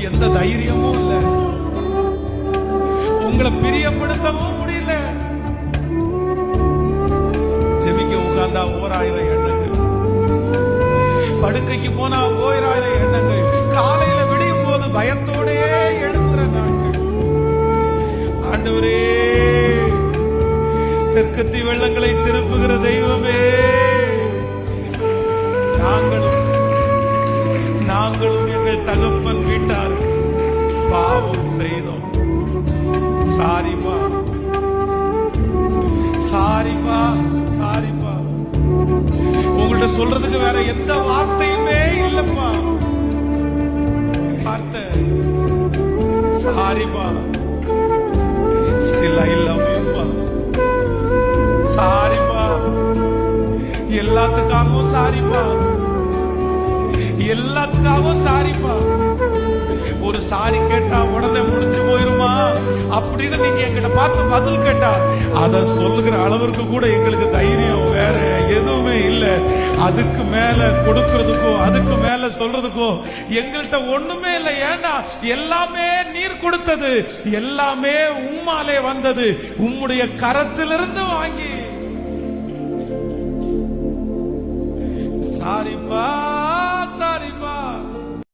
எந்த தைரியமும் இல்ல, உங்களை பிரியப்படுத்தவும் முடியல. ஜெபிக்க உட்கார்ந்தா 1000 எண்ணங்கள், படுக்கைக்கு போனா 1000 எண்ணங்கள், காலையில விடியும் போது பயத்தோடே எழுப்புற நாட்கள். ஆண்டவரே, தெற்கத்தி வெள்ளங்களை திருப்புகிற தெய்வமே, நாங்களும் எங்கள் தகப்பன் வீட்டார் பாவம் செய்தோம். சாரிப்பா, சாரிப்பா, சாரிப்பா. உங்கள்ட்ட சொல்றதுக்கு வேற எந்த வார்த்தையுமே இல்லப்பா. வார்த்தை சாரிப்பா. Still I love you பா. சாரிப்பா, எல்லாத்துக்காகவும் சாரிப்பா, எல்லாத்துக்காகவும் சாரிப்பா. ஒரு சாரி கேட்டா உடனே முடிஞ்சு போயிருமா அப்படின்னு நீங்க எங்களை பார்த்து பதில் கேட்டா அத சொல்லுகிற அளவிற்கு கூட எங்களுக்கு தைரியம் வேற எதுவுமே இல்லை. அதுக்கு மேல கொடுக்கறதுக்கோ அதுக்கு மேல சொல்றதுக்கோ எங்கள்கிட்ட ஒண்ணுமே இல்லை. ஏன்னா எல்லாமே நீர் கொடுத்தது, எல்லாமே உம்மாலே வந்தது, உம்முடைய கரத்திலிருந்து வாங்கி. சாரிப்பா.